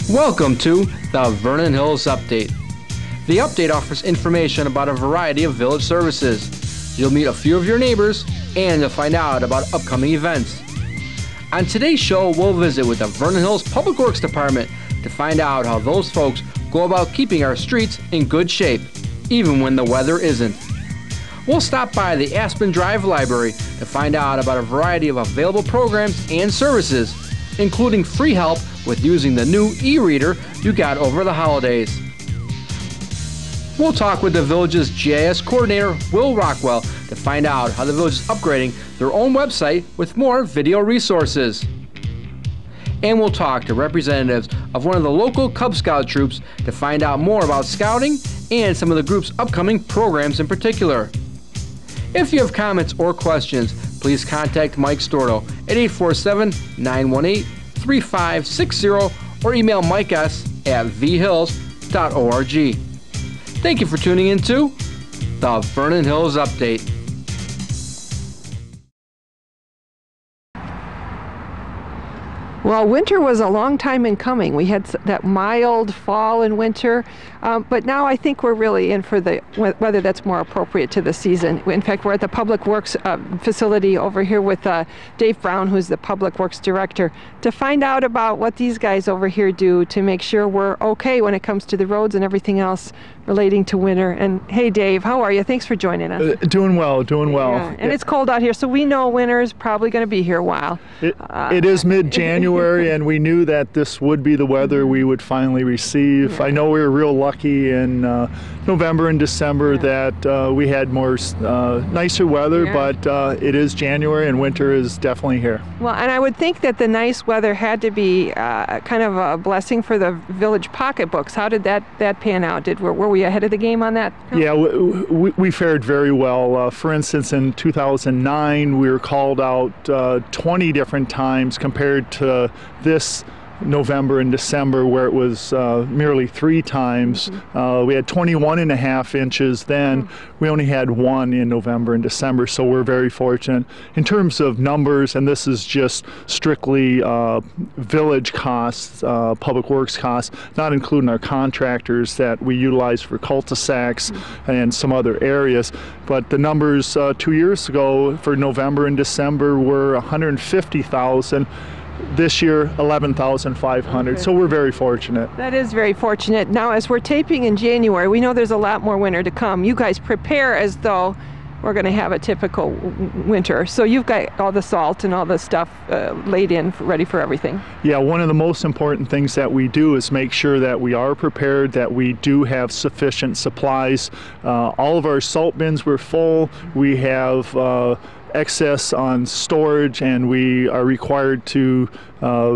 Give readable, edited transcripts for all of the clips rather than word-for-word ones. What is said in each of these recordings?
Welcome to the Vernon Hills Update. The update offers information about a variety of village services. You'll meet a few of your neighbors and you'll find out about upcoming events. On today's show, we'll visit with the Vernon Hills Public Works Department to find out how those folks go about keeping our streets in good shape, even when the weather isn't. We'll stop by the Aspen Drive Library to find out about a variety of available programs and services, including free help with using the new e-reader you got over the holidays. We'll talk with the village's GIS coordinator, Will Rockwell, to find out how the village is upgrading their own website with more video resources. And we'll talk to representatives of one of the local Cub Scout troops to find out more about scouting and some of the group's upcoming programs in particular. If you have comments or questions, please contact Mike Stordo at 847-918-3560 or email Mike S. at vhills.org. Thank you for tuning in to the Vernon Hills Update. Well, winter was a long time in coming. We had that mild fall and winter, but now I think we're really in for the weather that's more appropriate to the season. In fact, we're at the Public Works facility over here with Dave Brown, who's the Public Works Director, to find out about what these guys over here do to make sure we're okay when it comes to the roads and everything else relating to winter. And hey, Dave, how are you? Thanks for joining us. Doing well. Yeah. And it's cold out here, so we know winter is probably going to be here a while. It is mid-January, and we knew that this would be the weather we would finally receive. Yeah. I know we were real lucky in November and December that we had more nicer weather, but it is January and winter is definitely here. Well, and I would think that the nice weather had to be kind of a blessing for the village pocketbooks. How did that pan out? Were we ahead of the game on that? Yeah, we fared very well. For instance, in 2009, we were called out 20 different times compared to this November and December, where it was merely 3 times. We had 21.5 inches then. We only had 1 in November and December, so we're very fortunate. In terms of numbers, and this is just strictly village costs, public works costs, not including our contractors that we utilize for cul-de-sacs and some other areas, but the numbers 2 years ago for November and December were 150,000. This year, 11,500. Okay. So we're very fortunate. That is very fortunate. Now, as we're taping in January, we know there's a lot more winter to come. You guys prepare as though we're going to have a typical winter. So you've got all the salt and all the stuff laid in, ready for everything. Yeah, one of the most important things that we do is make sure that we are prepared, that we do have sufficient supplies. All of our salt bins were full. We have excess on storage, and we are required to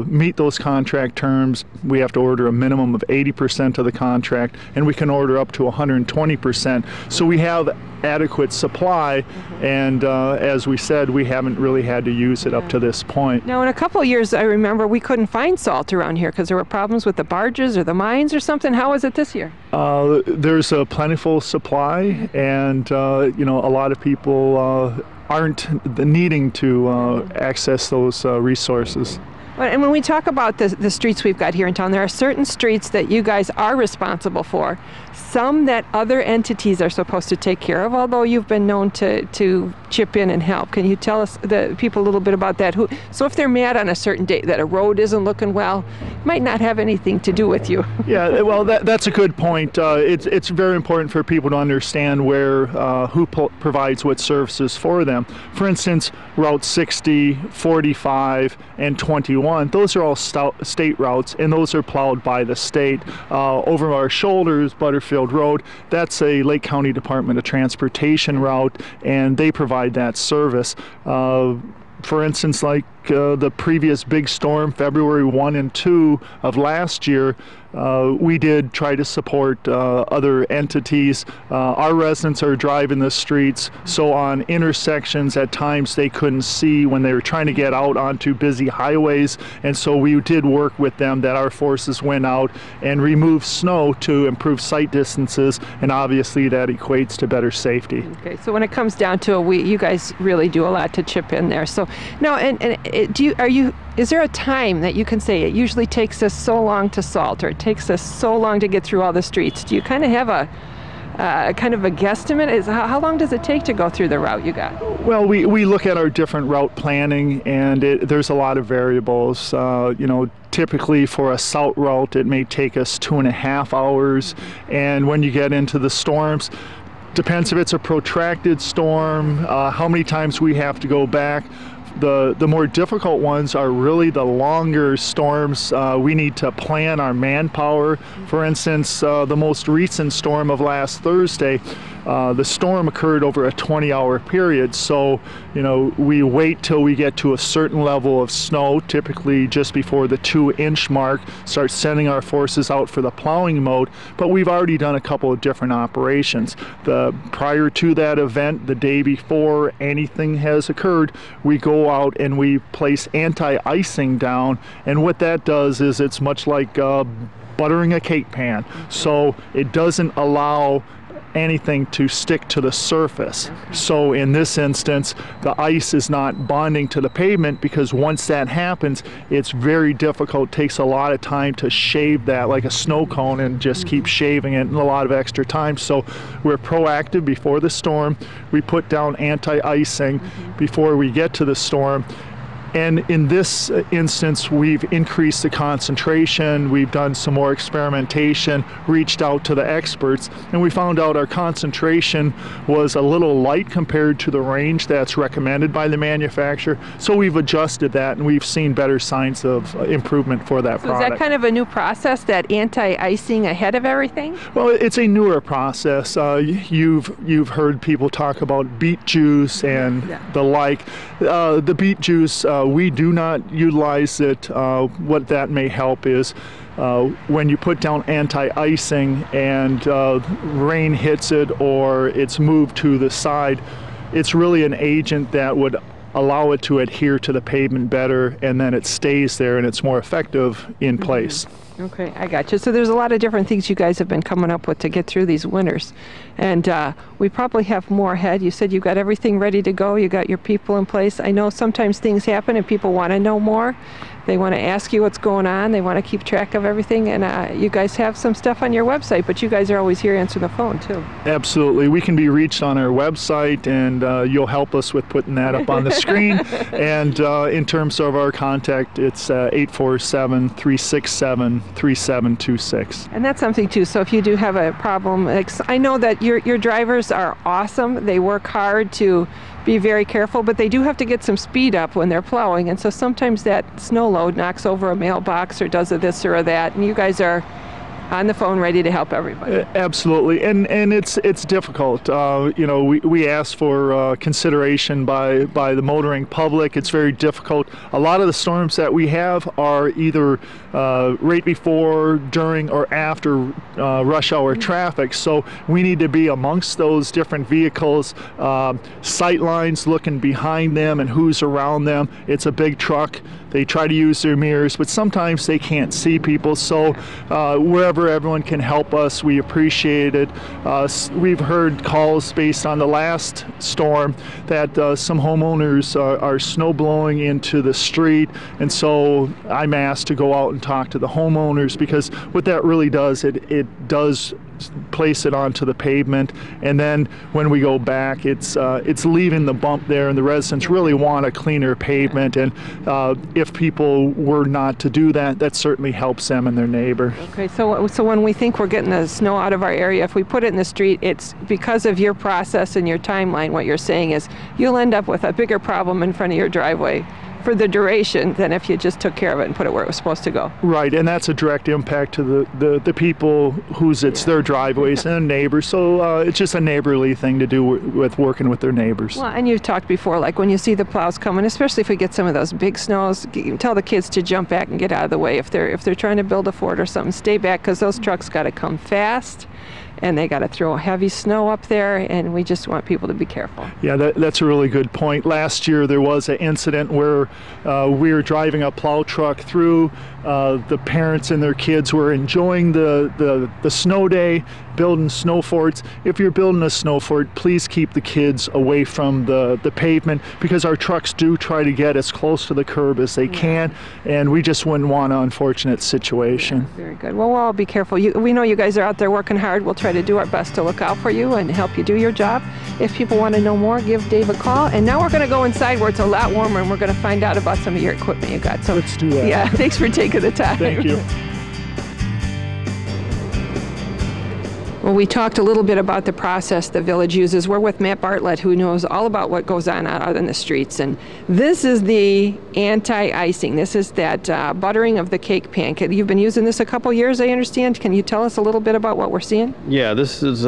meet those contract terms. We have to order a minimum of 80% of the contract, and we can order up to 120%. So we have adequate supply, and as we said, we haven't really had to use it up to this point. Now, in a couple of years, I remember we couldn't find salt around here because there were problems with the barges or the mines or something. How was it this year? There's a plentiful supply, and a lot of people aren't needing to access those resources. And when we talk about the streets we've got here in town, there are certain streets that you guys are responsible for, some that other entities are supposed to take care of, although you've been known to chip in and help. Can you tell us, the people, a little bit about that? So if they're mad on a certain date that a road isn't looking well, it might not have anything to do with you. Yeah, well, that's a good point. It's very important for people to understand who provides what services for them. For instance, Route 60, 45, and 21, those are all state routes, and those are plowed by the state. Over our shoulders, Butterfield Road, that's a Lake County Department of Transportation route, and they provide that service. For instance, like the previous big storm, February 1 and 2 of last year, we did try to support other entities. Our residents are driving the streets, so on intersections at times they couldn't see when they were trying to get out onto busy highways, and so we did work with them, that our forces went out and removed snow to improve sight distances, and obviously that equates to better safety. Okay, so when it comes down to it, you guys really do a lot to chip in there. So now, and Is there a time that you can say it usually takes us so long to salt, or it takes us so long to get through all the streets? Do you kind of have a kind of a guesstimate? How long does it take to go through the route you got? Well, we look at our different route planning, and there's a lot of variables. Typically for a salt route, it may take us 2.5 hours, and when you get into the storms, depends if it's a protracted storm, how many times we have to go back. The more difficult ones are really the longer storms. We need to plan our manpower. For instance, the most recent storm of last Thursday, the storm occurred over a 20-hour period. So, we wait till we get to a certain level of snow, typically just before the 2-inch mark, start sending our forces out for the plowing mode. But we've already done a couple of different operations. Prior to that event, the day before anything has occurred, we go out and we place anti-icing down, and what that does is it's much like buttering a cake pan. So it doesn't allow anything to stick to the surface. So in this instance, the ice is not bonding to the pavement, because once that happens, it's very difficult. It takes a lot of time to shave that like a snow cone and just keep shaving it, and a lot of extra time. So we're proactive before the storm. We put down anti-icing before we get to the storm. And in this instance, we've increased the concentration, we've done some more experimentation, reached out to the experts, and we found out our concentration was a little light compared to the range that's recommended by the manufacturer. So we've adjusted that, and we've seen better signs of improvement for that product. Is that kind of a new process, that anti-icing ahead of everything? Well, it's a newer process. You've heard people talk about beet juice and the like. The beet juice, we do not utilize it. What that may help is when you put down anti-icing and rain hits it or it's moved to the side, it's really an agent that would allow it to adhere to the pavement better, and then it stays there and it's more effective in place. Okay, I got you. So there's a lot of different things you guys have been coming up with to get through these winters. And we probably have more ahead. You said you got everything ready to go. You got your people in place. I know sometimes things happen and people want to know more. They want to ask you what's going on. They want to keep track of everything. And you guys have some stuff on your website, but you guys are always here answering the phone too. Absolutely. We can be reached on our website, and you'll help us with putting that up on the screen. And in terms of our contact, it's 847-367-3726. And that's something too. So if you do have a problem, I know that your drivers are awesome. They work hard to be very careful, but they do have to get some speed up when they're plowing, and so sometimes that snow load knocks over a mailbox or does a this or a that, and you guys are on the phone ready to help everybody. Absolutely, and it's difficult. We ask for consideration by the motoring public. It's very difficult. A lot of the storms that we have are either right before, during, or after rush hour traffic. So we need to be amongst those different vehicles, sight lines, looking behind them and who's around them. It's a big truck. They try to use their mirrors, but sometimes they can't see people. So wherever everyone can help us, we appreciate it. We've heard calls based on the last storm that some homeowners are snow blowing into the street, and so I'm asked to go out and talk to the homeowners, because what that really does, it does place it onto the pavement, and then when we go back, it's leaving the bump there, and the residents really want a cleaner pavement. And if people were not to do that, that certainly helps them and their neighbor. Okay, so when we think we're getting the snow out of our area, if we put it in the street, it's because of your process and your timeline. What you're saying is you'll end up with a bigger problem in front of your driveway for the duration than if you just took care of it and put it where it was supposed to go. Right, and that's a direct impact to the people whose it's their driveways and neighbors. So it's just a neighborly thing to do with working with their neighbors. Well, and you've talked before, like when you see the plows coming, especially if we get some of those big snows, tell the kids to jump back and get out of the way. If they're trying to build a fort or something, stay back, because those trucks got to come fast. and they got to throw heavy snow up there, and we just want people to be careful. Yeah, that's a really good point. Last year there was an incident where we were driving a plow truck through. The parents and their kids were enjoying the snow day, building snow forts. If you're building a snow fort, please keep the kids away from the pavement, because our trucks do try to get as close to the curb as they can, and we just wouldn't want an unfortunate situation. Yeah, very good. Well, we'll all be careful. We know you guys are out there working hard. We'll try to do our best to look out for you and help you do your job. If people want to know more, give Dave a call. And now we're going to go inside where it's a lot warmer, and we're going to find out about some of your equipment you got. So let's do that. Yeah, thanks for taking the time. Thank you. Well, we talked a little bit about the process the village uses. We're with Matt Bartlett, who knows all about what goes on out in the streets. And this is the anti-icing. This is that buttering of the cake pan. You've been using this a couple years, I understand. Can you tell us a little bit about what we're seeing? Yeah, this is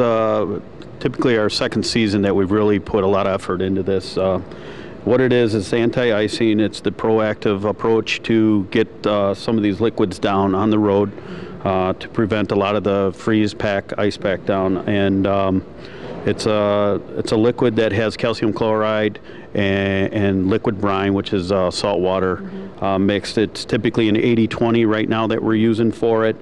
typically our second season that we've really put a lot of effort into this. What it is anti-icing. It's the proactive approach to get some of these liquids down on the road. To prevent a lot of the freeze pack, ice pack down, and it's a liquid that has calcium chloride and liquid brine, which is salt water mixed. It's typically an 80-20 right now that we're using for it.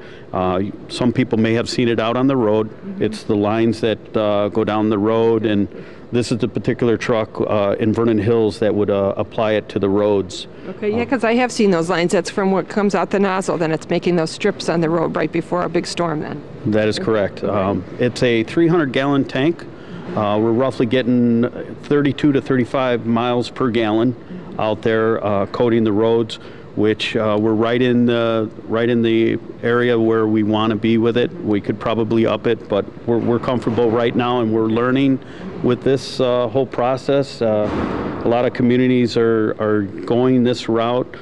Some people may have seen it out on the road. It's the lines that go down the road, and this is the particular truck in Vernon Hills that would apply it to the roads. Okay, yeah, because I have seen those lines. That's from what comes out the nozzle, then it's making those strips on the road right before a big storm then. That is correct. It's a 300-gallon tank. We're roughly getting 32 to 35 miles per gallon out there coating the roads, which we're right in the area where we want to be with it. We could probably up it, but we're comfortable right now, and we're learning with this whole process. A lot of communities are going this route,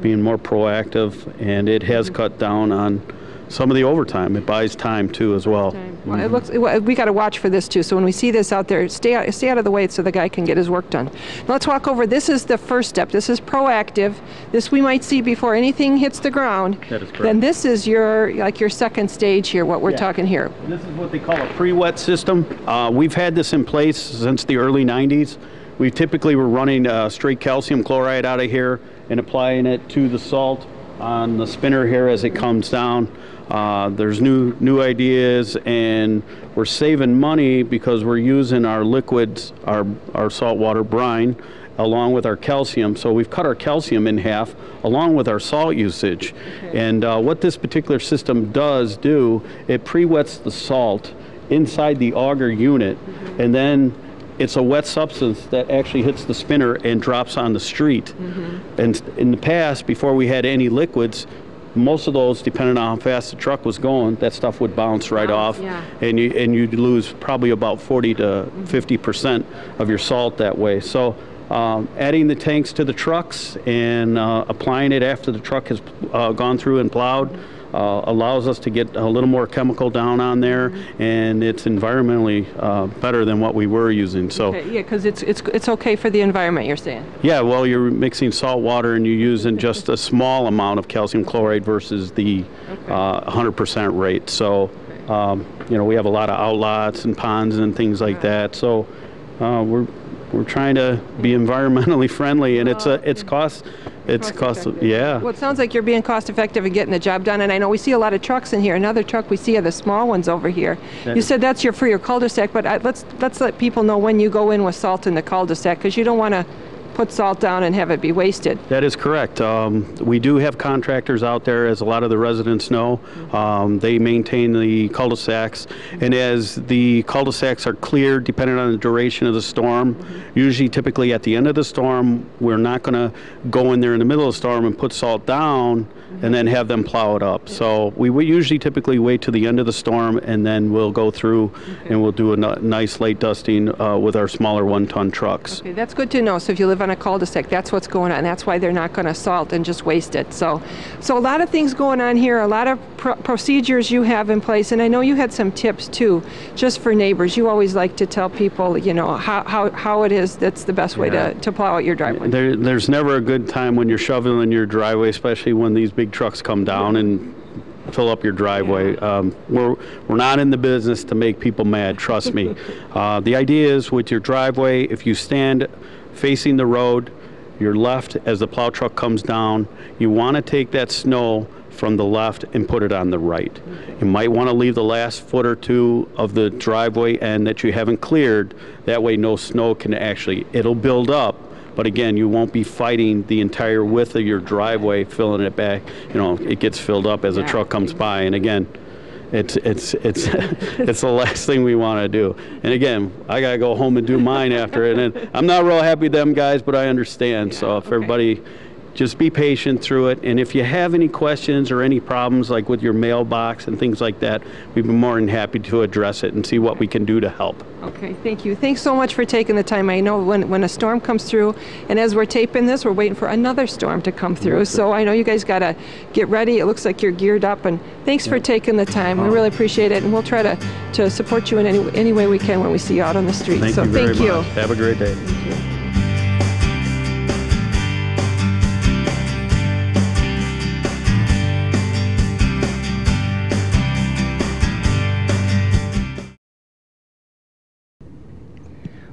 being more proactive, and it has cut down on some of the overtime. It buys time too as well. Well, it looks, we got to watch for this too. So when we see this out there, stay out of the way so the guy can get his work done. Now let's walk over. This is the first step. This is proactive. This we might see before anything hits the ground. That is correct. Then this is your second stage here. What we're talking here. This is what they call a pre-wet system. We've had this in place since the early 90s. We typically were running straight calcium chloride out of here and applying it to the salt on the spinner here as it comes down. There's new ideas, and we're saving money because we're using our liquids, our saltwater brine, along with our calcium. So we've cut our calcium in half along with our salt usage. Okay. And what this particular system does it pre-wets the salt inside the auger unit, and then it's a wet substance that actually hits the spinner and drops on the street. And in the past, before we had any liquids, most of those, depending on how fast the truck was going, that stuff would bounce right off, and you'd lose probably about 40 to 50% of your salt that way. So adding the tanks to the trucks and applying it after the truck has gone through and plowed allows us to get a little more chemical down on there, and it's environmentally better than what we were using. So okay, yeah, because it's okay for the environment, you're saying. Yeah, well, you're mixing salt water and you're using just a small amount of calcium chloride versus the 100% rate. So we have a lot of outlots and ponds and things like that. So we're trying to be environmentally friendly, and it's cost. Yeah. Well, it sounds like you're being cost effective and getting the job done. And I know we see a lot of trucks in here. Another truck we see are the small ones over here. You said that's for your cul-de-sac, but let's let people know when you go in with salt in the cul-de-sac, because you don't want to put salt down and have it be wasted. That is correct. We do have contractors out there, as a lot of the residents know. They maintain the cul-de-sacs, and as the cul-de-sacs are cleared, depending on the duration of the storm, usually typically at the end of the storm, we're not going to go in there in the middle of the storm and put salt down and then have them plow it up. So we usually typically wait to the end of the storm, and then we'll go through and we'll do a nice late dusting with our smaller 1-ton trucks. Okay, that's good to know. So if you live on a cul-de-sac, that's what's going on. That's why they're not going to salt and just waste it. So a lot of things going on here, a lot of procedures you have in place, and I know you had some tips too, just for neighbors. You always like to tell people, how it is that's the best way to plow out your driveway. There's never a good time when you're shoveling your driveway, especially when these big trucks come down and fill up your driveway. We're not in the business to make people mad, trust me. The idea is with your driveway, if you stand facing the road, your left as the plow truck comes down, you want to take that snow from the left and put it on the right. You might want to leave the last foot or two of the driveway end that you haven't cleared. That way no snow can it'll build up, but again, you won't be fighting the entire width of your driveway, filling it back. It gets filled up as a truck comes by, and again, it's it's the last thing we want to do. And again, I gotta go home and do mine after it. And I'm not real happy with them guys, but I understand. So if everybody just be patient through it. And if you have any questions or any problems like with your mailbox and things like that, we'd be more than happy to address it and see what we can do to help. Okay, thank you. Thanks so much for taking the time. I know when a storm comes through, and as we're taping this, we're waiting for another storm to come through. So I know you guys got to get ready. It looks like you're geared up, and thanks for taking the time. We really appreciate it, and we'll try to support you in any way we can when we see you out on the street. Thank you very much. Have a great day. Thank you.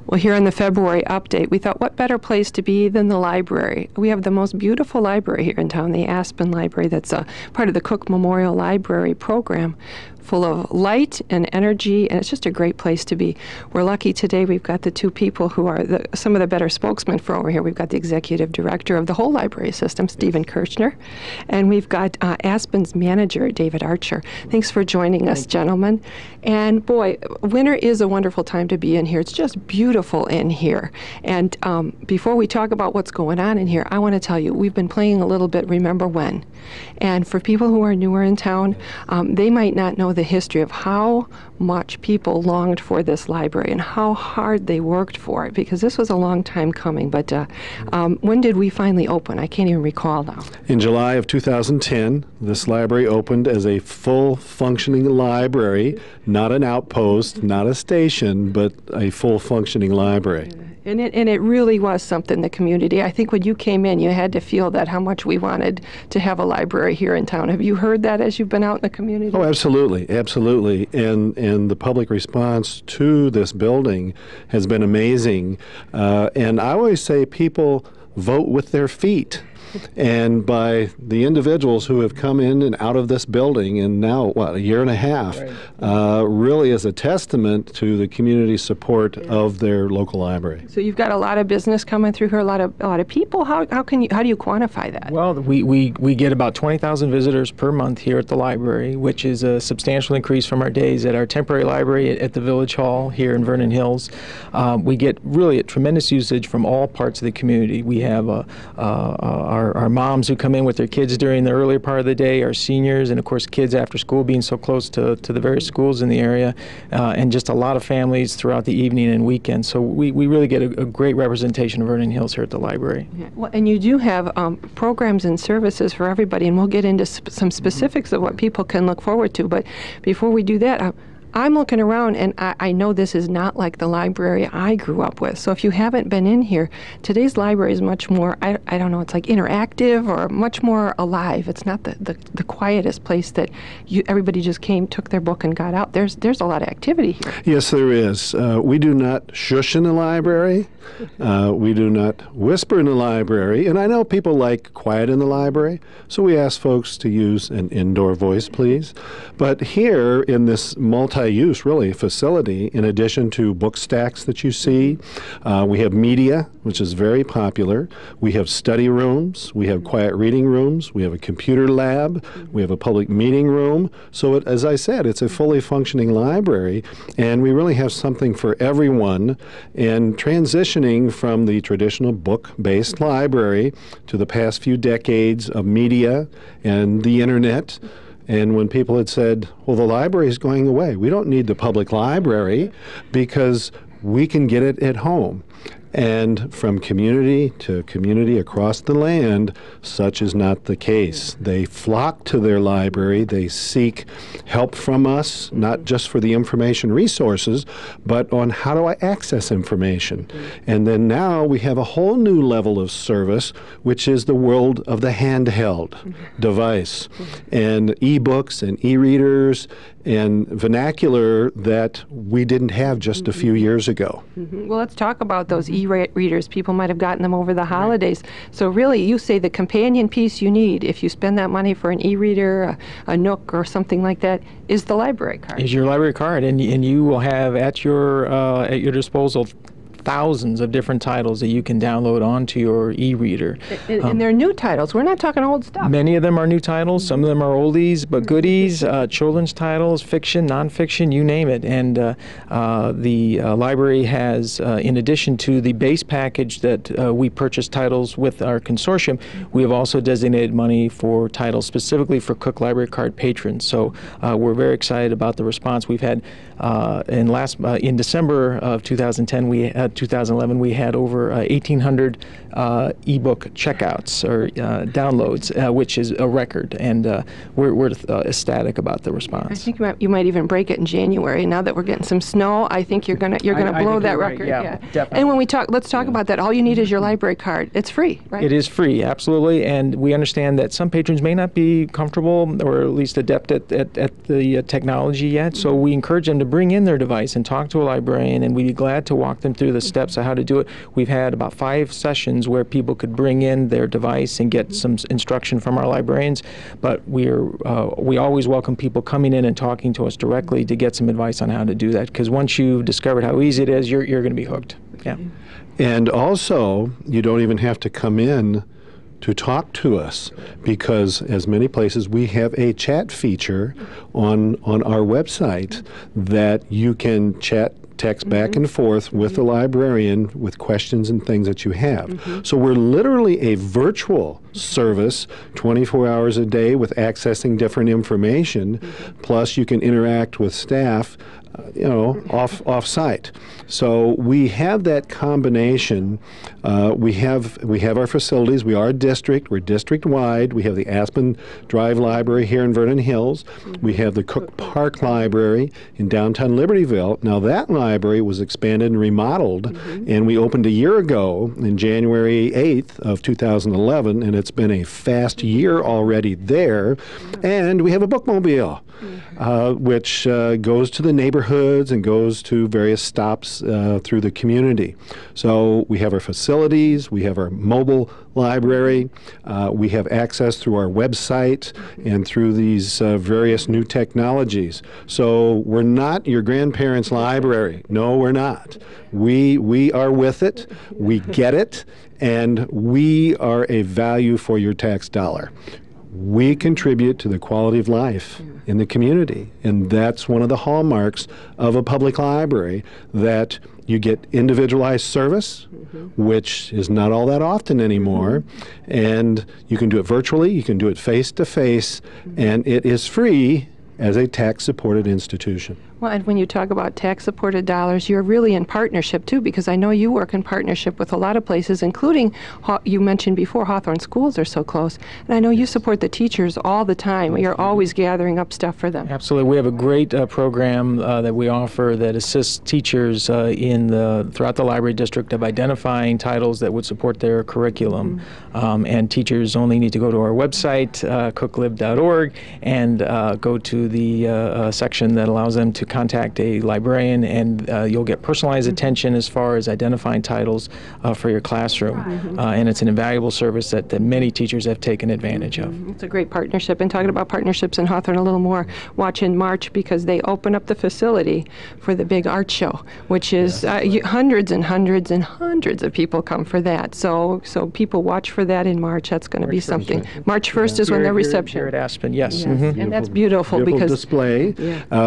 Well, here in the February update, we thought what better place to be than the library. We have the most beautiful library here in town, the Aspen Library, that's a part of the Cook Memorial Library program, full of light and energy, and it's just a great place to be. We're lucky today we've got the two people who are some of the better spokesmen for over here. We've got the executive director of the whole library system, Stephen Kirchner, and we've got Aspen's manager, David Archer. Thanks for joining us, gentlemen. And boy, winter is a wonderful time to be in here. It's just beautiful in here. And before we talk about what's going on in here, I want to tell you, we've been playing a little bit Remember When. And for people who are newer in town, they might not know the history of how much people longed for this library and how hard they worked for it, because this was a long time coming. But when did we finally open? I can't even recall now. In July of 2010, this library opened as a full functioning library, not an outpost, not a station, but a full functioning library. And it really was something, the community. I think when you came in, you had to feel that how much we wanted to have a library here in town. Have you heard that as you've been out in the community? Oh, absolutely, absolutely. And the public response to this building has been amazing. And I always say people vote with their feet. And by the individuals who have come in and out of this building in now, a year and a half, really is a testament to the community support of their local library. So you've got a lot of business coming through here, a lot of people. How do you quantify that? Well, we get about 20,000 visitors per month here at the library, which is a substantial increase from our days at our temporary library at the Village Hall here in Vernon Hills. We get really a tremendous usage from all parts of the community. We have our moms who come in with their kids during the earlier part of the day, our seniors, and of course kids after school, being so close to the various schools in the area, and just a lot of families throughout the evening and weekend. So we really get a great representation of Vernon Hills here at the library. Yeah. Well, and you do have programs and services for everybody, and we'll get into some specifics of what people can look forward to. But before we do that, I'm looking around, and I know this is not like the library I grew up with. So if you haven't been in here, today's library is much more, I don't know, it's like interactive or much more alive. It's not the quietest place that everybody just came, took their book, and got out. There's a lot of activity here. Yes, there is. We do not shush in the library. We do not whisper in the library. And I know people like quiet in the library, so we ask folks to use an indoor voice, please. But here in this multi-use, really, facility, in addition to book stacks that you see, we have media, which is very popular. We have study rooms. We have quiet reading rooms. We have a computer lab. We have a public meeting room. So as I said, it's a fully functioning library, and we really have something for everyone. And transitioning from the traditional book-based library to the past few decades of media and the internet. And when people had said, well, the library is going away, we don't need the public library because we can get it at home. And from community to community across the land, such is not the case. They flock to their library. They seek help from us, not just for the information resources, but on how do I access information. And then now we have a whole new level of service, which is the world of the handheld device and e-books and e-readers and vernacular that we didn't have just a few years ago. Well, let's talk about those e-readers. People might have gotten them over the holidays. So really, you say the companion piece you need, if you spend that money for an e-reader, a Nook or something like that, is the library card. Is your library card, and you will have at your disposal thousands of different titles that you can download onto your e-reader. And they're new titles. We're not talking old stuff. Many of them are new titles. Some of them are oldies, but goodies, children's titles, fiction, nonfiction, you name it. And the library has, in addition to the base package that we purchase titles with our consortium, we have also designated money for titles specifically for Cook Library Card patrons. So we're very excited about the response we've had. In December of 2011, we had over 1,800 ebook checkouts or downloads, which is a record, and we're ecstatic about the response. I think you might even break it in January. Now that we're getting some snow, I think you're gonna blow that record. Right. Yeah, definitely. And when let's talk about that. All you need is your library card. It's free, right? It is free, absolutely, and we understand that some patrons may not be comfortable or at least adept at the technology yet, so we encourage them to bring in their device and talk to a librarian, and we'd be glad to walk them through the steps of how to do it. We've had about 5 sessions where people could bring in their device and get some instruction from our librarians, but we always welcome people coming in and talking to us directly to get some advice on how to do that, because once you've discovered how easy it is, you're going to be hooked. Yeah. And also, you don't even have to come in to talk to us, because as many places we have a chat feature on our website that you can text back and forth with the librarian with questions and things that you have. So we're literally a virtual service 24 hours a day with accessing different information, plus you can interact with staff off-site. So we have that combination. We have our facilities. We are a district. We're district-wide. We have the Aspen Drive Library here in Vernon Hills. We have the Cook Park Library in downtown Libertyville. Now that library was expanded and remodeled, and we opened a year ago in January 8th of 2011, and it's been a fast year already there. And we have a bookmobile, which goes to the neighborhoods and goes to various stops through the community. So we have our facilities, we have our mobile library, we have access through our website and through these various new technologies. So we're not your grandparents' library. No, we're not. We are with it, we get it, and we are a value for your tax dollar. We contribute to the quality of life in the community, and that's one of the hallmarks of a public library, that you get individualized service, which is not all that often anymore, and you can do it virtually, you can do it face-to-face, and it is free as a tax-supported institution. Well, and when you talk about tax-supported dollars, you're really in partnership, too, because I know you work in partnership with a lot of places, including, you mentioned before, Hawthorne schools are so close. And I know you support the teachers all the time. You're always gathering up stuff for them. Absolutely. We have a great program that we offer that assists teachers throughout the library district of identifying titles that would support their curriculum. And teachers only need to go to our website, cooklib.org, and go to the section that allows them to contact a librarian, and you'll get personalized attention as far as identifying titles for your classroom. And it's an invaluable service that many teachers have taken advantage of. It's a great partnership. And talking about partnerships in Hawthorne a little more, watch in March, because they open up the facility for the big art show, which is hundreds and hundreds and hundreds of people come for that. So people watch for that in March. That's going to be something. Right? March 1st is when their reception. Here at Aspen, yes. And that's beautiful, because display.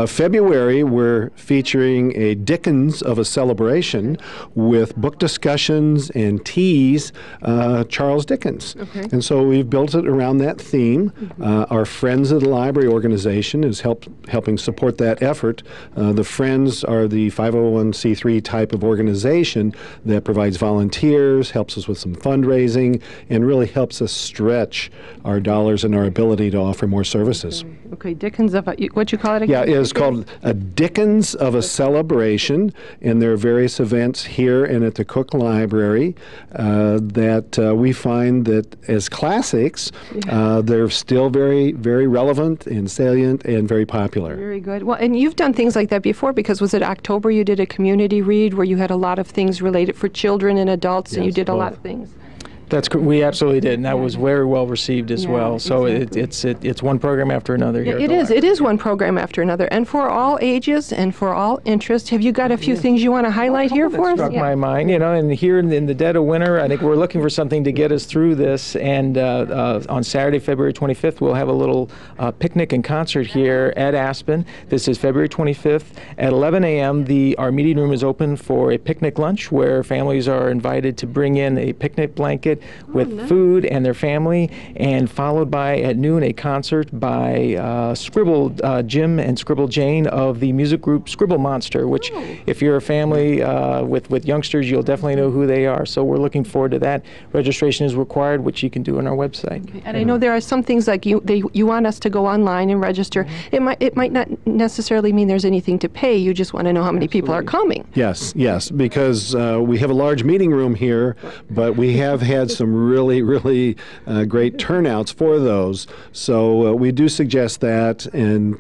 February library, we're featuring a Dickens of a celebration with book discussions and teas, Charles Dickens. Okay. And so we've built it around that theme. Our Friends of the Library organization is helping support that effort. The Friends are the 501c3 type of organization that provides volunteers, helps us with some fundraising, and really helps us stretch our dollars and our ability to offer more services. Okay, Dickens of what you call it Yeah, again? it is called a Dickens of a celebration, and there are various events here and at the Cook Library that we find that as classics, they're still very, very relevant and salient and very popular. Very good. Well, and you've done things like that before, because was it October you did a community read where you had a lot of things related for children and adults, and you Yes, did a both. lot of things. We absolutely did, and that was very well received as Yeah, well. So exactly. it's one program after another here. It is. It is one program after another, and for all ages and for all interests. Have you got a few things you want to highlight here for us? Struck my mind, and here in the dead of winter, I think we're looking for something to get us through this. And on Saturday, February 25th, we'll have a little picnic and concert here at Aspen. This is February 25th at 11 a.m. Our meeting room is open for a picnic lunch where families are invited to bring in a picnic blanket with food and their family, and followed by at noon a concert by Scribble Jim and Scribble Jane of the music group Scribble Monster, which if you're a family with youngsters, you'll definitely know who they are. So we're looking forward to that. Registration is required, which you can do on our website. Okay. And I know there are some things like you want us to go online and register. It might not necessarily mean there's anything to pay. You just want to know how many people are coming. Yes, because we have a large meeting room here, but we have had some really, really great turnouts for those. So we do suggest that, and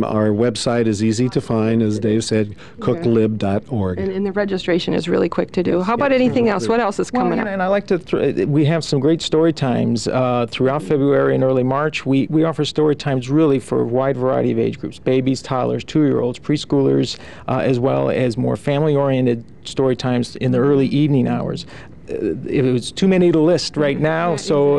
our website is easy to find, as Dave said, cooklib.org. And the registration is really quick to do. How about anything else? What else is coming up? And I like to, we have some great story times throughout February and early March. We offer story times really for a wide variety of age groups, babies, toddlers, 2-year-olds, preschoolers, as well as more family-oriented story times in the early evening hours. It was too many to list right now, so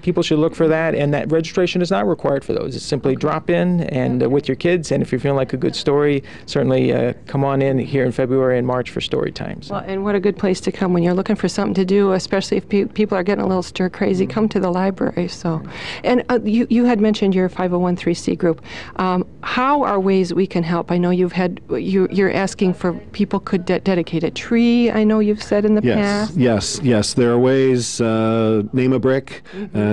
people should look for that, and that registration is not required for those. It's simply drop in and with your kids, and if you're feeling like a good story, certainly come on in here in February and March for story times. Well, and what a good place to come when you're looking for something to do, especially if people are getting a little stir crazy. Come to the library. So, and you had mentioned your 501c group. How are ways we can help? I know you're asking for people could dedicate a tree. I know you've said in the past. Yes. There are ways. Name a brick.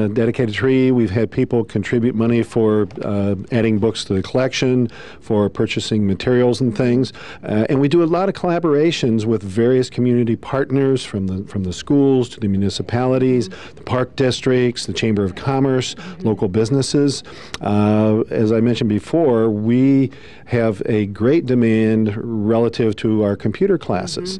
Dedicate a tree. We've had people contribute money for adding books to the collection, for purchasing materials and things, and we do a lot of collaborations with various community partners, from the schools to the municipalities, the park districts, the Chamber of Commerce, local businesses. As I mentioned before, we have a great demand relative to our computer classes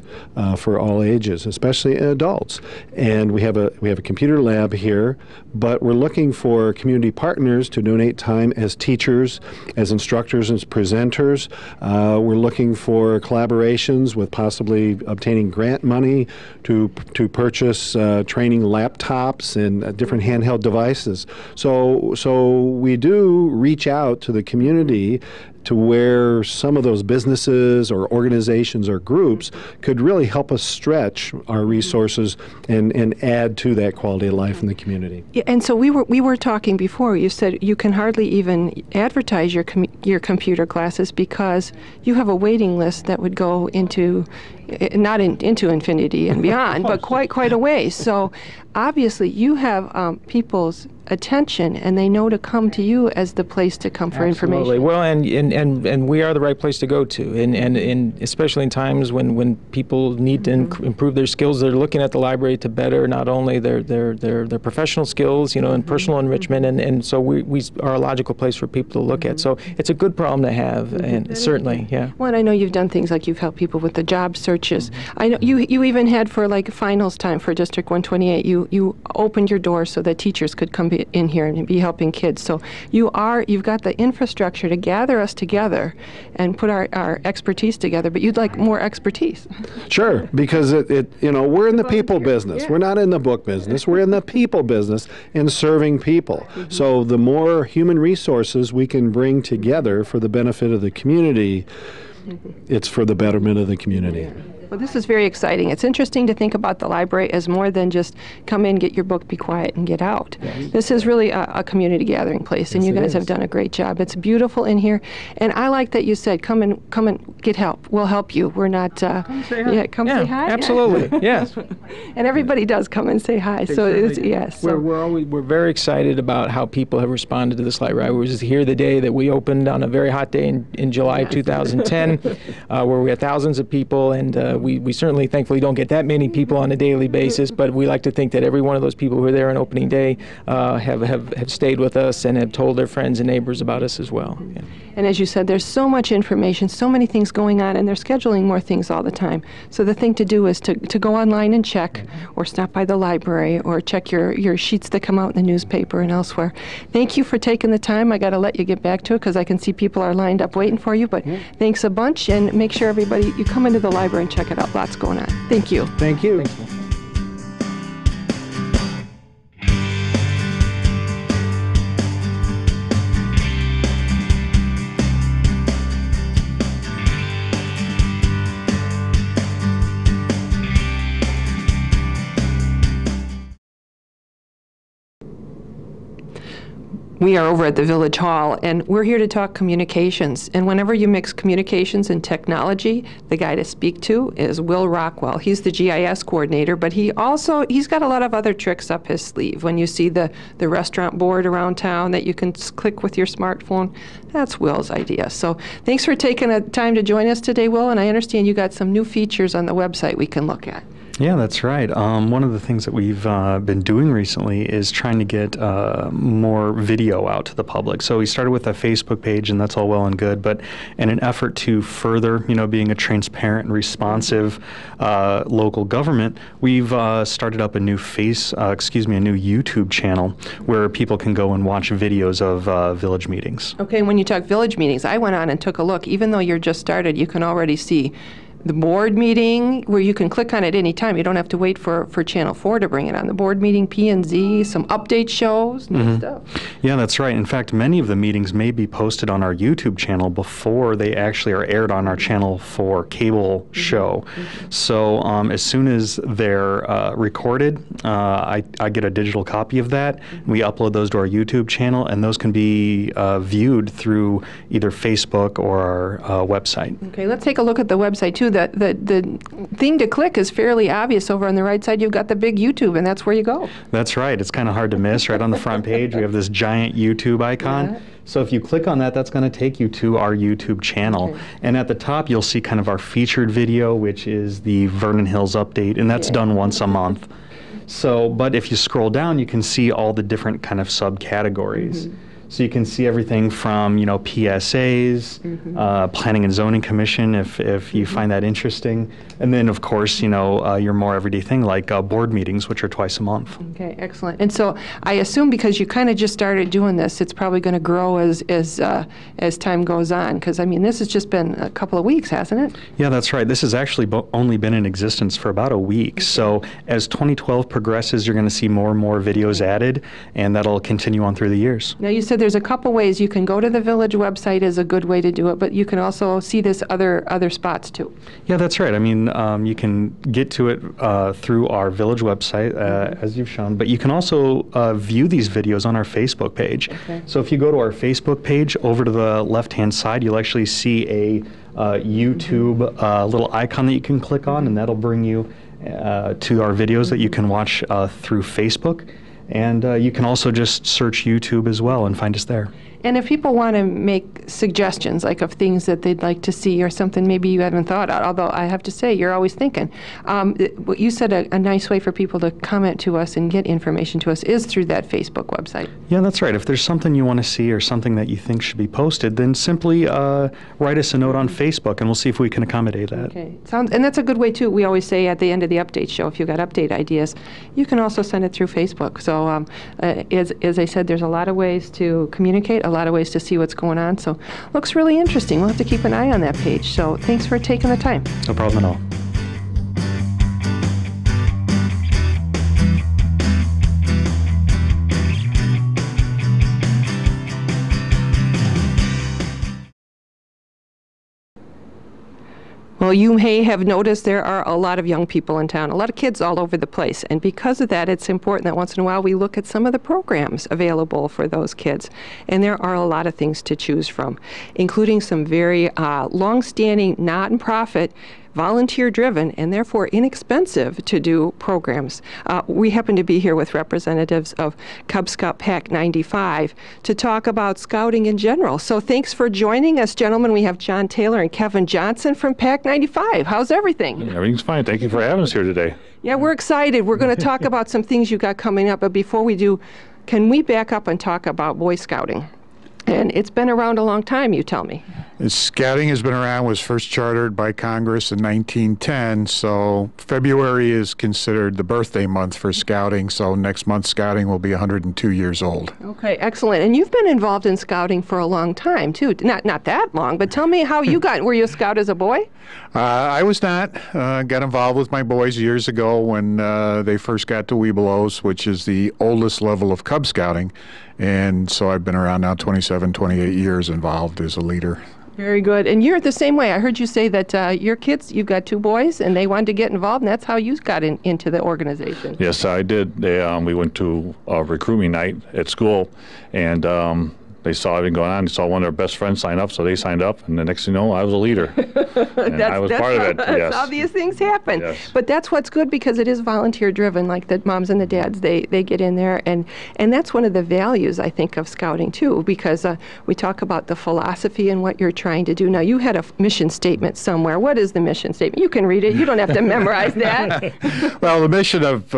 for all ages, especially adults, and we have a computer lab here. But we're looking for community partners to donate time as teachers, as instructors, as presenters. We're looking for collaborations with possibly obtaining grant money to purchase training laptops and different handheld devices. So we do reach out to the community to where some of those businesses or organizations or groups could really help us stretch our resources and add to that quality of life in the community. Yeah, and so we were talking before. You said you can hardly even advertise your computer classes because you have a waiting list that would go into into infinity and beyond, but quite a way. So obviously you have people's attention, and they know to come to you as the place to come for information. Well, and we are the right place to go to, and especially in times when people need to improve their skills. They're looking at the library to better not only their professional skills, and personal enrichment, and so we are a logical place for people to look at. So it's a good problem to have, and certainly, yeah. Well, and I know you've done things like you've helped people with the job search searches. I know you even had for like finals time for District 128. You opened your doors so that teachers could come in here and be helping kids. So you've got the infrastructure to gather us together and put our expertise together. But you'd like more expertise. Sure, because we're in the people business. Yeah. We're not in the book business. We're in the people business and serving people. So the more human resources we can bring together for the benefit of the community, it's for the betterment of the community. Well, this is very exciting. It's interesting to think about the library as more than just come in, get your book, be quiet, and get out. Yes. This is really a community gathering place, and you guys have done a great job. It's beautiful in here, and I like that you said, come and get help. We'll help you. We're not. Come say hi. Yeah, come say hi. Absolutely. Yes. And everybody does come and say hi. So it's yes. So. We're very excited about how people have responded to this library. I was here the day that we opened on a very hot day in July 2010, where we had thousands of people, and we certainly, thankfully, don't get that many people on a daily basis, but we like to think that every one of those people who were there on opening day have stayed with us and have told their friends and neighbors about us as well. Yeah. And as you said, there's so much information, so many things going on, and they're scheduling more things all the time. So the thing to do is to go online and check, or stop by the library, or check your sheets that come out in the newspaper and elsewhere. Thank you for taking the time. I got to let you get back to it because I can see people are lined up waiting for you, but thanks a bunch, and make sure everybody, you come into the library and check it out. Lots going on. Thank you. Thank you. Thanks. We are over at the Village Hall, and we're here to talk communications. And whenever you mix communications and technology, the guy to speak to is Will Rockwell. He's the GIS coordinator, but he's got a lot of other tricks up his sleeve. When you see the restaurant board around town that you can click with your smartphone, that's Will's idea. So thanks for taking the time to join us today, Will, and I understand you got some new features on the website we can look at. Yeah, that's right. One of the things that we've been doing recently is trying to get more video out to the public. So we started with a Facebook page, and that's all well and good, but in an effort to further, being a transparent and responsive local government, we've started up a new YouTube channel where people can go and watch videos of village meetings. Okay, when you talk village meetings, I went on and took a look. Even though you're just started, you can already see the board meeting, where you can click on it any time. You don't have to wait for Channel 4 to bring it on. The board meeting, P&Z, some update shows, new stuff. Yeah, that's right. In fact, many of the meetings may be posted on our YouTube channel before they actually are aired on our Channel 4 cable show. So as soon as they're recorded, I get a digital copy of that. We upload those to our YouTube channel, and those can be viewed through either Facebook or our website. Okay, let's take a look at the website, too. The thing to click is fairly obvious. Over on the right side, you've got the big YouTube, and that's where you go. That's right. It's kind of hard to miss. Right on the front page, we have this giant YouTube icon. Yeah. So if you click on that, that's going to take you to our YouTube channel. Okay. And at the top, you'll see kind of our featured video, which is the Vernon Hills update, and that's done once a month. So, but if you scroll down, you can see all the different kind of subcategories. So you can see everything from, PSAs, Planning and Zoning Commission, if you find that interesting. And then, of course, your more everyday thing like board meetings, which are twice a month. Okay, excellent. And so I assume because you kind of just started doing this, it's probably going to grow as time goes on. Because, this has just been a couple of weeks, hasn't it? Yeah, that's right. This has actually only been in existence for about a week. So as 2012 progresses, you're going to see more and more videos added, and that'll continue on through the years. Now, you said there's a couple ways. You can go to the village website is a good way to do it, but you can also see this other spots too. Yeah, that's right. You can get to it through our village website, as you've shown, but you can also view these videos on our Facebook page. Okay. So if you go to our Facebook page, over to the left-hand side, you'll actually see a YouTube little icon that you can click on, and that'll bring you to our videos that you can watch through Facebook. And you can also just search YouTube as well and find us there. And if people want to make suggestions, like of things that they'd like to see or something maybe you haven't thought of, although I have to say, you're always thinking. What you said a nice way for people to comment to us and get information to us is through that Facebook website. Yeah, that's right. If there's something you want to see or something that you think should be posted, then simply write us a note on Facebook, and we'll see if we can accommodate that. Okay. And that's a good way, too. We always say at the end of the update show, if you've got update ideas, you can also send it through Facebook. So as I said, there's a lot of ways to communicate, a lot of ways to see what's going on. So looks really interesting. We'll have to keep an eye on that page. So thanks for taking the time. No problem at all. Well, you may have noticed there are a lot of young people in town, a lot of kids all over the place. And because of that, it's important that once in a while we look at some of the programs available for those kids. And there are a lot of things to choose from, including some very long-standing, not-for-profit, volunteer-driven, and therefore inexpensive to do programs. We happen to be here with representatives of Cub Scout Pack 95 to talk about scouting in general. So thanks for joining us, gentlemen. We have John Taylor and Kevin Johnson from Pack 95. How's everything? Everything's fine. Thank you for having us here today. Yeah, we're excited. We're going to talk about some things you got coming up, but before we do, can we back up and talk about Boy Scouting? And it's been around a long time, you tell me. Scouting has been around, was first chartered by Congress in 1910, so February is considered the birthday month for Scouting, so next month Scouting will be 102 years old. Okay, excellent. And you've been involved in Scouting for a long time, too. Not that long, but tell me how you were you a Scout as a boy? I was not. Got involved with my boys years ago when they first got to Webelos, which is the oldest level of Cub Scouting, and so I've been around now 27, 28 years involved as a leader. Very good. And you're the same way. I heard you say that your kids, you've got two boys, and they wanted to get involved, and that's how you got into the organization. Yes, I did. We went to a recruiting night at school, and they saw everything going on. They saw one of their best friends sign up, so they signed up, and the next thing you know, I was a leader. And I was part of it, yes. That's how these things happen. Yes. But that's what's good because it is volunteer-driven, like the moms and the dads, they get in there, and that's one of the values, I think, of Scouting, too, because we talk about the philosophy and what you're trying to do. Now, you had a mission statement somewhere. What is the mission statement? You can read it. You don't have to memorize that. Well, the mission of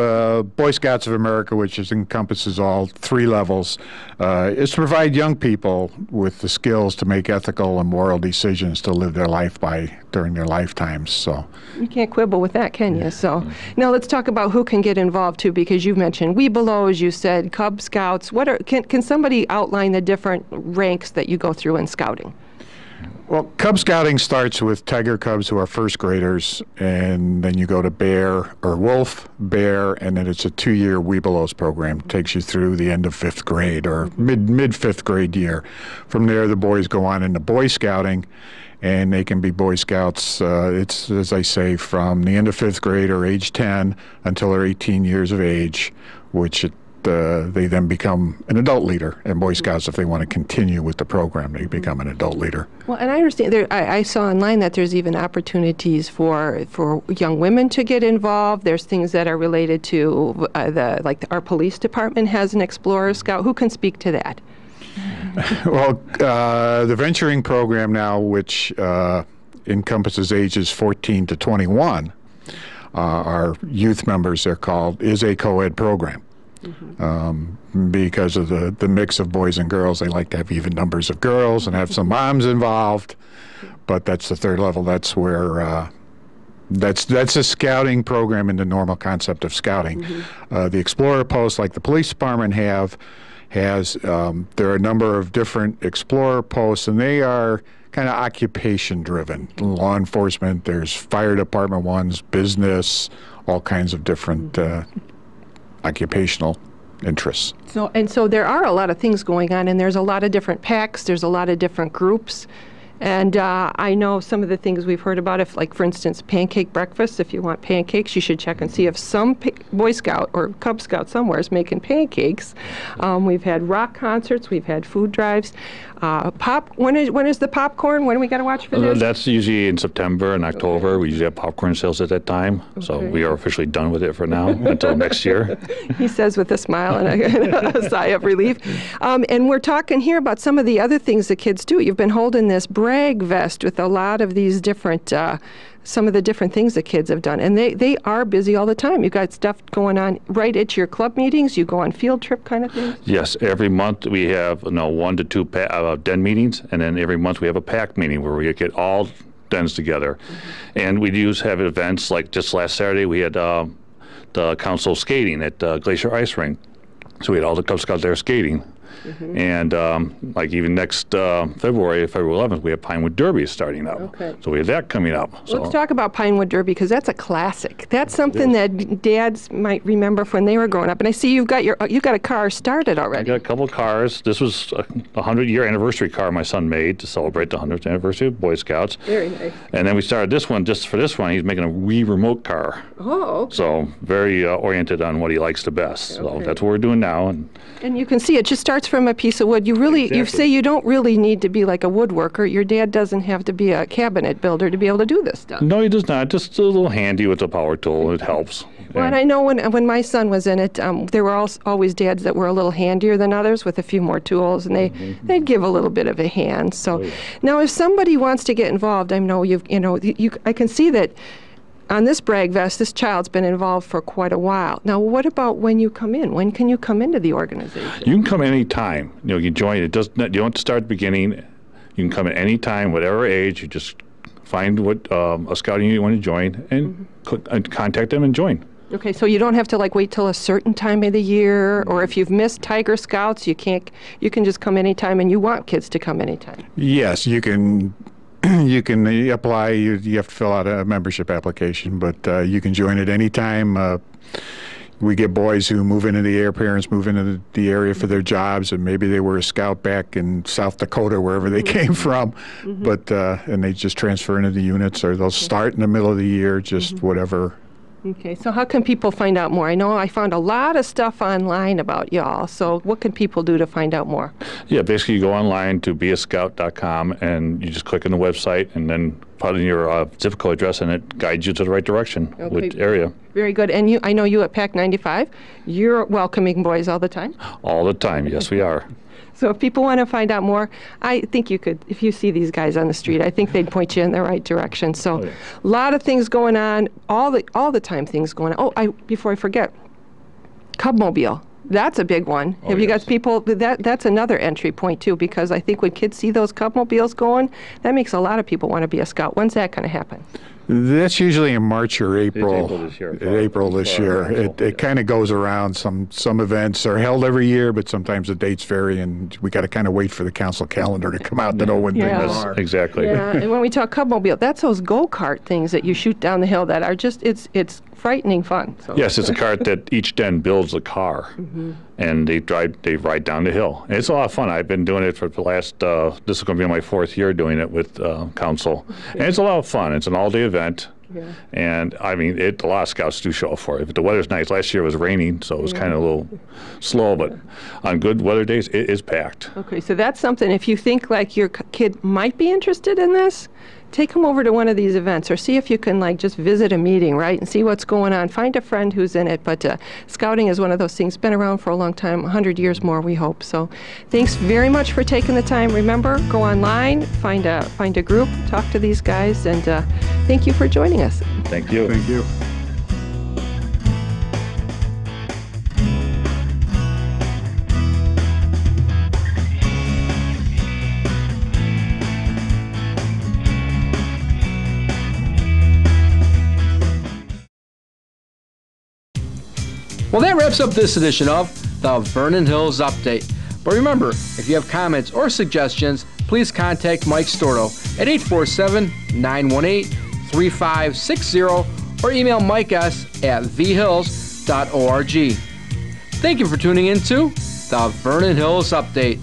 Boy Scouts of America, which encompasses all three levels, is to provide young people with the skills to make ethical and moral decisions to live their life by during their lifetimes. So you can't quibble with that, can you? So now let's talk about who can get involved too, because you've mentioned Webelos, you said Cub Scouts. Can somebody outline the different ranks that you go through in Scouting? Well, Cub Scouting starts with Tiger Cubs, who are first graders, and then you go to Bear or Wolf, Bear, and then it's a 2-year Webelos program. It takes you through the end of 5th grade or mid 5th grade year. From there, the boys go on into Boy Scouting, and they can be Boy Scouts, it's, as I say, from the end of 5th grade or age 10 until they're 18 years of age, which they then become an adult leader. And Boy Scouts, if they want to continue with the program, they become an adult leader. Well, and I understand, I saw online that there's even opportunities for young women to get involved. There's things that are related to, our police department has an Explorer Scout. Who can speak to that? Well, the venturing program now, which encompasses ages 14 to 21, our youth members, they're called, is a co-ed program. Because of the mix of boys and girls, they like to have even numbers of girls and have some moms involved. But that's the third level. That's where that's a scouting program in the normal concept of scouting. The Explorer posts, like the police department has there are a number of different Explorer posts, and they are kind of occupation driven. Law enforcement, there's fire department ones, business, all kinds of different occupational interests. So there are a lot of things going on, and there's a lot of different packs, there's a lot of different groups. And I know some of the things we've heard about, if, like, for instance, pancake breakfast. If you want pancakes, you should check and see if some Boy Scout or Cub Scout somewhere is making pancakes. We've had rock concerts. We've had food drives. When is the popcorn? When do we got to watch for this? That's usually in September and October. We usually have popcorn sales at that time. So we are officially done with it for now until next year. He says with a smile and a sigh of relief. And we're talking here about some of the other things the kids do. You've been holding this brag vest with a lot of these different, some of the different things the kids have done. And they are busy all the time. You've got stuff going on right at your club meetings. You go on field trip kind of things? Yes, every month we have 1 to 2 den meetings, and then every month we have a pack meeting where we get all dens together. And we have events like just last Saturday we had the council skating at Glacier Ice Rink. So we had all the Cub Scouts there skating. And like even next February 11th, we have Pinewood Derby starting up. So we have that coming up. So let's talk about Pinewood Derby, because that's a classic. That's something that dads might remember from when they were growing up. And I see you've got a car started already. I got a couple of cars. This was a 100-year anniversary car my son made to celebrate the 100th anniversary of Boy Scouts. Very nice. And then we started this one. Just for this one, he's making a Wii remote car. Oh, okay. So very oriented on what he likes the best. So that's what we're doing now. And you can see it just starts from a piece of wood. You say you don't really need to be like a woodworker. Your dad doesn't have to be a cabinet builder to be able to do this stuff. No, he does not. Just a little handy with the power tool. It helps. Well, and I know when my son was in it, there were always dads that were a little handier than others with a few more tools, and they'd give a little bit of a hand. So now, if somebody wants to get involved, I know I can see that. On this brag vest, this child's been involved for quite a while. Now, what about when you come in? When can you come into the organization? You can come any time. You can join. You don't have to start at the beginning. You can come at any time, whatever age. You just find what a scouting unit you want to join and contact them and join. Okay, so you don't have to wait till a certain time of the year, or if you've missed Tiger Scouts, you can just come anytime, and you want kids to come anytime. Yes, you can. You can apply. You have to fill out a membership application, but you can join at any time. We get boys who move into the area, parents move into the area for their jobs, and maybe they were a scout back in South Dakota, wherever they came from, but and they just transfer into the units, or they'll start in the middle of the year, just whatever. Okay, so how can people find out more? I know I found a lot of stuff online about y'all, so what can people do to find out more? Yeah, basically you go online to beascout.com and you just click on the website and then put in your zip code address, and it guides you to the right direction, which area. Very good. And I know you at PAC 95, you're welcoming boys all the time? All the time, yes we are. So if people want to find out more, I think you could, if you see these guys on the street, I think they'd point you in the right direction. So a lot of things going on, all the time things going on. Oh, before I forget, Cubmobile. That's a big one. Have you got people, that's another entry point too, because I think when kids see those Cubmobiles going, that makes a lot of people want to be a scout. When's that going to happen? That's usually in March or April. April this year. It kind of goes around. Some events are held every year, but sometimes the dates vary, and we got to kind of wait for the council calendar to come out to know when things are. Exactly. Yeah, and when we talk Cubmobile, that's those go-kart things that you shoot down the hill that are just, it's frightening fun. So. Yes, it's a cart that each den builds a car, and they ride down the hill. And it's a lot of fun. I've been doing it for the last, this is going to be my 4th year doing it with council. And it's a lot of fun. It's an all-day event. Yeah. And I mean, a lot of scouts do show up for it. But the weather's nice. Last year it was raining, so it was kind of a little slow. But on good weather days, it is packed. Okay, so that's something. If you think like your kid might be interested in this, take them over to one of these events, or see if you can just visit a meeting, right, and see what's going on. Find a friend who's in it. But scouting is one of those things, been around for a long time, 100 years more, we hope. So thanks very much for taking the time. Remember, go online, find a group, talk to these guys, and thank you for joining us. Thank you. Thank you. Well, that wraps up this edition of the Vernon Hills Update. But remember, if you have comments or suggestions, please contact Mike Storto at 847-918-3560 or email Mike S. at vhills.org. Thank you for tuning in to the Vernon Hills Update.